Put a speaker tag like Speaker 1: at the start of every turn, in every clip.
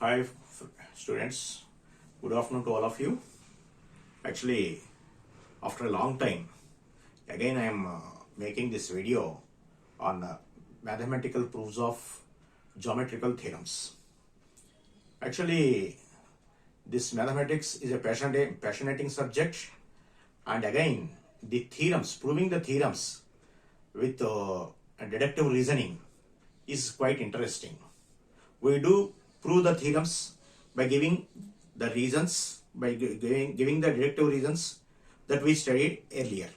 Speaker 1: Hi students, good afternoon to all of you. Actually, after a long time, again I am making this video on mathematical proofs of geometrical theorems. Actually, this mathematics is a passionating subject, and again the theorems, proving the theorems with deductive reasoning is quite interesting. We do prove the theorems by giving the reasons, by giving the deductive reasons that we studied earlier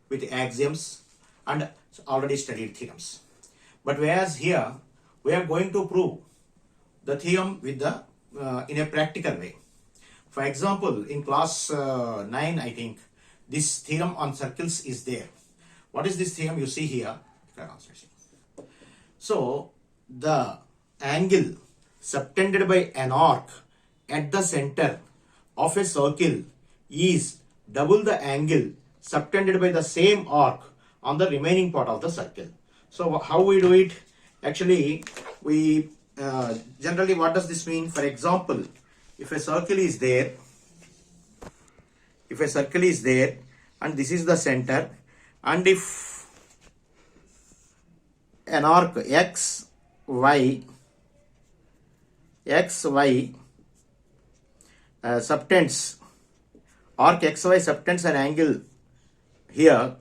Speaker 1: with axioms and already studied theorems. But whereas here we are going to prove the theorem with the in a practical way. For example, in class 9, I think this theorem on circles is there. What is this theorem? You see here. So the angle subtended by an arc at the center of a circle is double the angle subtended by the same arc on the remaining part of the circle. So how we do it? Actually, we generally, what does this mean? For example, if a circle is there, and this is the center, and if an arc xy subtends, arc xy subtends an angle here,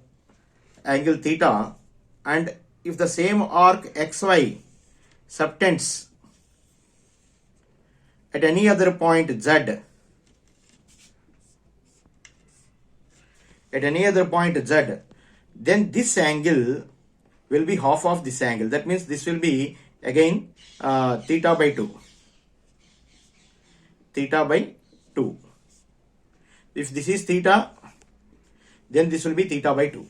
Speaker 1: angle theta, and if the same arc xy subtends at any other point z, then this angle will be half of this angle. That means this will be again theta by 2. If this is theta, then this will be theta by 2.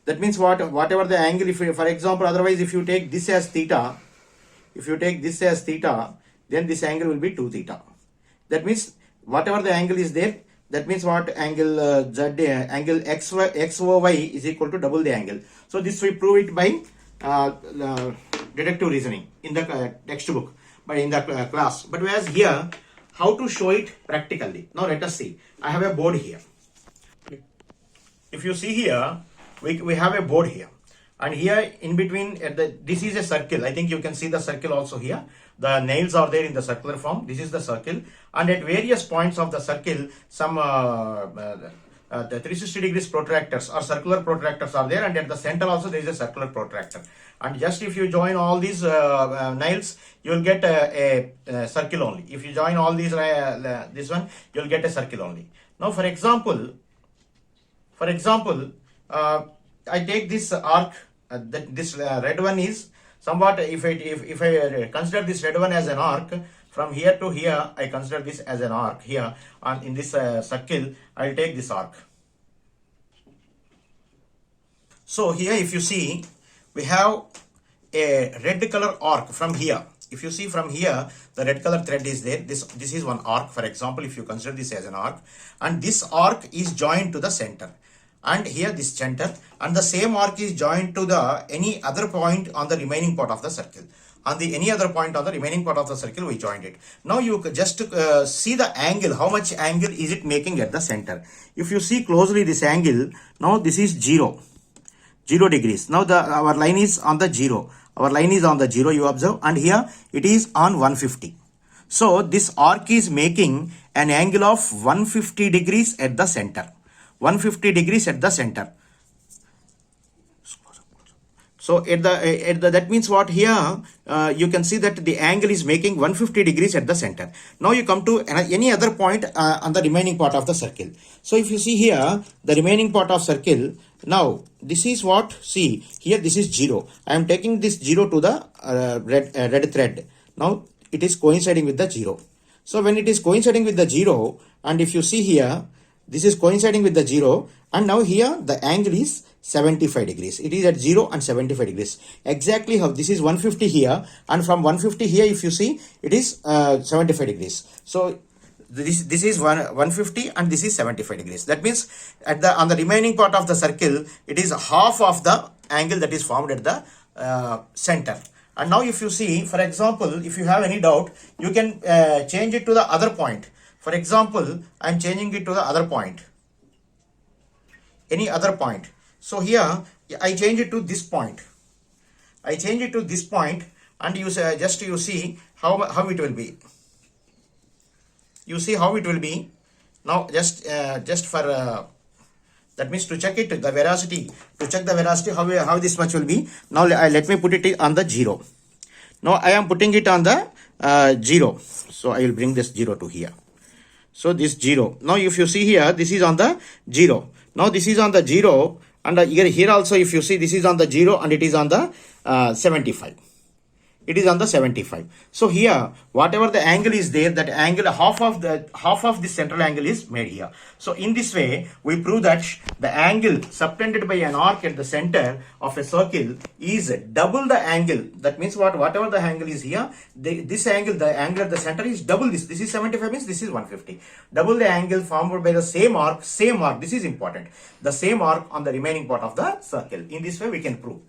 Speaker 1: That means whatever the angle, if for example, otherwise if you take this as theta, then this angle will be 2 theta. That means whatever the angle is there, that means what angle angle XOY is equal to double the angle. So this we prove it by deductive reasoning in the textbook, but in the class. But whereas here, how to show it practically? Now let us see. I have a board here. If you see here, we have a board here, and here in between this is a circle. I think you can see the circle also here. The nails are there in the circular form. This is the circle, and at various points of the circle, some the 360 degrees protractors or circular protractors are there, and at the center also there is a circular protractor. And just if you join all these nails, you will get a circle only. If you join all these this one, you will get a circle only. Now, for example, I take this arc. This red one is somewhat. If I consider this red one as an arc, from here to here, I consider this as an arc here, and in this circle, I will take this arc. So here, if you see, we have a red color arc from here. If you see from here, the red color thread is there. This is one arc. For example, if you consider this as an arc, and this arc is joined to the center, and here this center, and the same arc is joined to the any other point on the remaining part of the circle. On the any other point on the remaining part of the circle, we joined it. Now you just see the angle. How much angle is it making at the center? If you see closely this angle, now this is 0 degrees. Now our line is on the 0. Our line is on the 0, you observe, and here it is on 150. So this arc is making an angle of 150 degrees at the center. 150 degrees at the center. So that means what here you can see that the angle is making 150 degrees at the center. Now you come to any other point on the remaining part of the circle. So if you see here the remaining part of circle, now this is what, see here this is 0. I am taking this 0 to the red thread. Now it is coinciding with the 0. So when it is coinciding with the 0, and if you see here, this is coinciding with the 0, and now here the angle is 75 degrees. It is at 0 and 75 degrees. Exactly how this is 150 here, and from 150 here, if you see, it is 75 degrees. So this is 150 and this is 75 degrees. That means on the remaining part of the circle, it is half of the angle that is formed at the center. And now if you see, for example, if you have any doubt, you can change it to the other point. For example, I am changing it to the other point, any other point. So here I change it to this point. I change it to this point, and you say, just you see how it will be. You see how it will be. Now just for that means to check it, the velocity, to check the velocity, how this much will be. Now let me put it on the 0. Now I am putting it on the 0. So I will bring this 0 to here. So this 0. Now if you see here, this is on the 0. Now this is on the 0, and here also if you see, this is on the 0 and it is on the 75. It is on the 75. So here, whatever the angle is there, that angle, half of the central angle is made here. So in this way, we prove that the angle subtended by an arc at the center of a circle is double the angle. That means what? Whatever the angle is here, this angle, the angle at the center is double this. This is 75 means this is 150. Double the angle formed by the same arc. This is important. The same arc on the remaining part of the circle. In this way, we can prove.